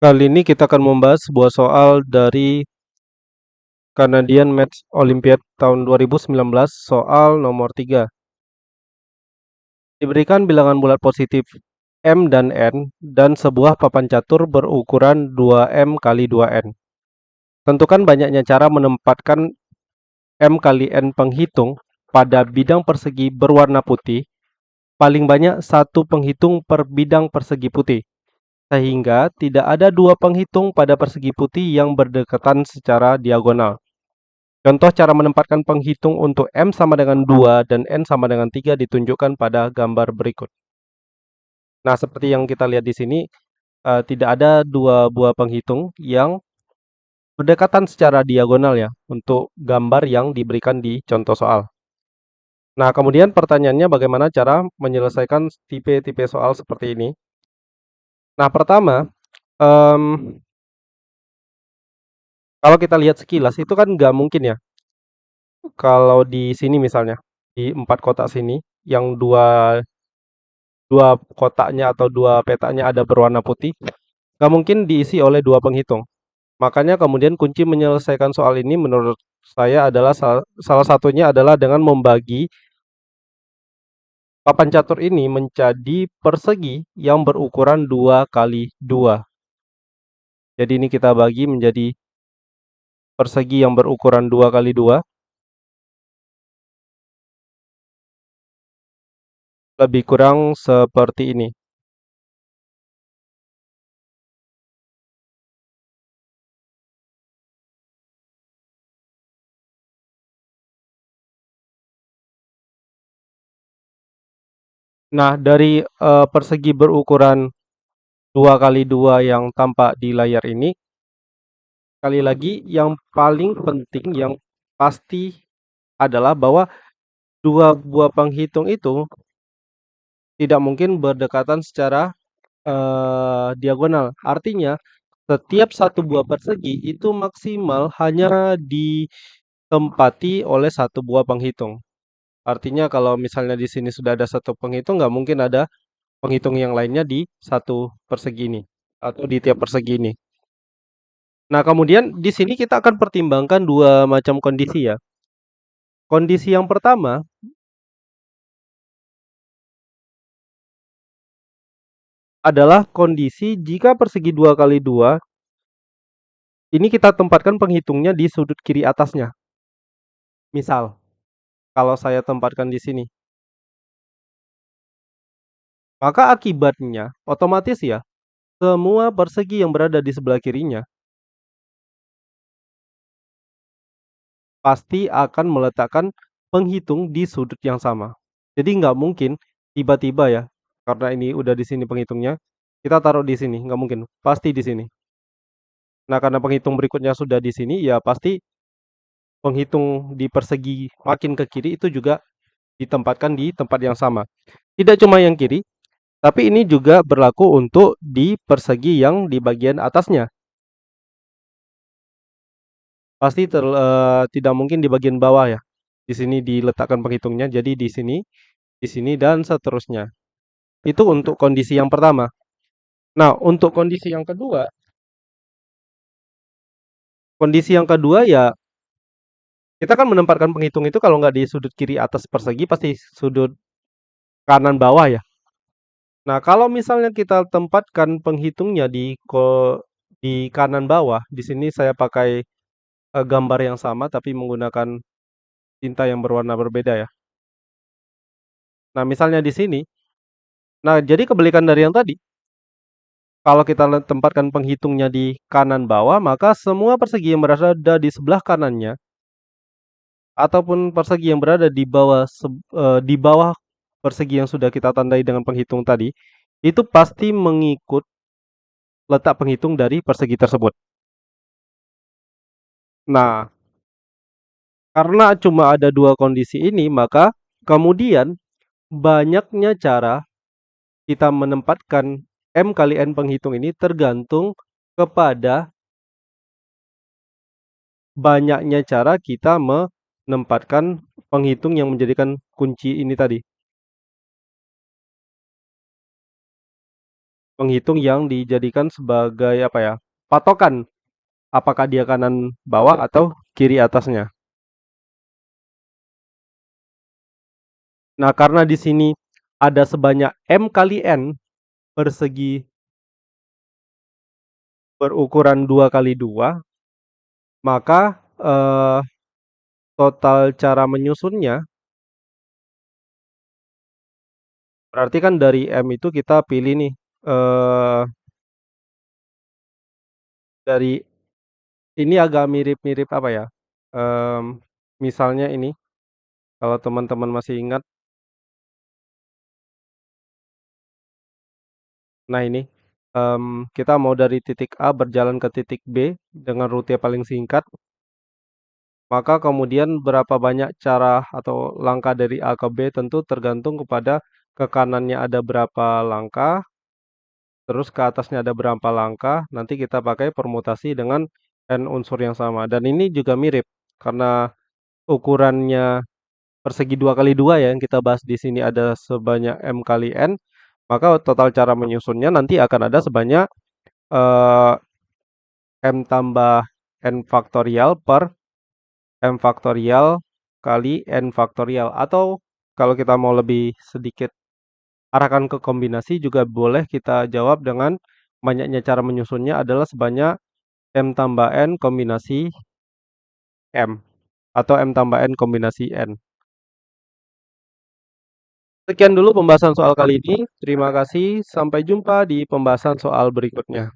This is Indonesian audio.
Kali ini kita akan membahas sebuah soal dari Canadian Maths Olympiad tahun 2019, soal nomor 3. Diberikan bilangan bulat positif M dan N dan sebuah papan catur berukuran 2M kali 2N. Tentukan banyaknya cara menempatkan M kali N penghitung pada bidang persegi berwarna putih, paling banyak satu penghitung per bidang persegi putih, sehingga tidak ada dua penghitung pada persegi putih yang berdekatan secara diagonal. Contoh cara menempatkan penghitung untuk M sama dengan 2 dan N sama dengan 3 ditunjukkan pada gambar berikut. Nah, seperti yang kita lihat di sini, tidak ada dua buah penghitung yang berdekatan secara diagonal ya, untuk gambar yang diberikan di contoh soal. Nah, kemudian pertanyaannya bagaimana cara menyelesaikan tipe-tipe soal seperti ini. Nah, pertama, kalau kita lihat sekilas itu kan nggak mungkin ya, kalau di sini misalnya, di 4 kotak sini, yang dua kotaknya atau dua petanya ada berwarna putih, nggak mungkin diisi oleh dua penghitung. Makanya kemudian kunci menyelesaikan soal ini menurut saya adalah salah satunya adalah dengan membagi papan catur ini menjadi persegi yang berukuran 2 kali 2. Jadi ini kita bagi menjadi persegi yang berukuran 2 kali 2. Lebih kurang seperti ini. Nah, dari persegi berukuran 2 kali 2 yang tampak di layar ini, sekali lagi yang paling penting yang pasti adalah bahwa dua buah penghitung itu tidak mungkin berdekatan secara diagonal. Artinya, setiap satu buah persegi itu maksimal hanya ditempati oleh satu buah penghitung. Artinya kalau misalnya di sini sudah ada satu penghitung, nggak mungkin ada penghitung yang lainnya di satu persegi ini atau di tiap persegi ini. Nah, kemudian di sini kita akan pertimbangkan dua macam kondisi ya. Kondisi yang pertama adalah kondisi jika persegi 2 kali 2 ini kita tempatkan penghitungnya di sudut kiri atasnya. Misal, kalau saya tempatkan di sini, maka akibatnya otomatis ya, semua persegi yang berada di sebelah kirinya pasti akan meletakkan penghitung di sudut yang sama. Jadi nggak mungkin tiba-tiba ya, karena ini udah di sini penghitungnya, kita taruh di sini, nggak mungkin, pasti di sini. Nah, karena penghitung berikutnya sudah di sini, ya pasti penghitung di persegi makin ke kiri itu juga ditempatkan di tempat yang sama. Tidak cuma yang kiri, tapi ini juga berlaku untuk di persegi yang di bagian atasnya. Pasti tidak mungkin di bagian bawah ya. Di sini diletakkan penghitungnya, jadi di sini dan seterusnya. Itu untuk kondisi yang pertama. Nah, untuk kondisi yang kedua ya kita kan menempatkan penghitung itu kalau nggak di sudut kiri atas persegi pasti sudut kanan bawah ya. Nah, kalau misalnya kita tempatkan penghitungnya di kanan bawah, di sini saya pakai gambar yang sama tapi menggunakan tinta yang berwarna berbeda ya. Nah, misalnya di sini. Nah, jadi kebalikan dari yang tadi. Kalau kita tempatkan penghitungnya di kanan bawah, maka semua persegi yang berada di sebelah kanannya ataupun persegi yang berada di bawah persegi yang sudah kita tandai dengan penghitung tadi, itu pasti mengikut letak penghitung dari persegi tersebut. Nah, karena cuma ada dua kondisi ini, maka kemudian banyaknya cara kita menempatkan M kali N penghitung ini tergantung kepada banyaknya cara kita menempatkan penghitung yang menjadikan kunci ini tadi. penghitung yang dijadikan sebagai apa ya, patokan apakah dia kanan bawah atau kiri atasnya. Nah, karena di sini ada sebanyak M kali N persegi berukuran 2 kali 2, maka total cara menyusunnya berarti kan dari M itu kita pilih nih eh dari ini agak mirip-mirip apa ya? Misalnya ini kalau teman-teman masih ingat, nah ini kita mau dari titik A berjalan ke titik B dengan rute paling singkat, maka kemudian berapa banyak cara atau langkah dari A ke B tentu tergantung kepada ke kanannya ada berapa langkah, terus ke atasnya ada berapa langkah, nanti kita pakai permutasi dengan n unsur yang sama. Dan ini juga mirip karena ukurannya persegi 2 kali 2 ya yang kita bahas di sini ada sebanyak M kali N, maka total cara menyusunnya nanti akan ada sebanyak eh, M tambah N faktorial per M faktorial kali N faktorial. Atau kalau kita mau lebih sedikit arahkan ke kombinasi juga boleh kita jawab dengan banyaknya cara menyusunnya adalah sebanyak M tambah N kombinasi M atau M tambah N kombinasi N. Sekian dulu pembahasan soal kali ini. Terima kasih. Sampai jumpa di pembahasan soal berikutnya.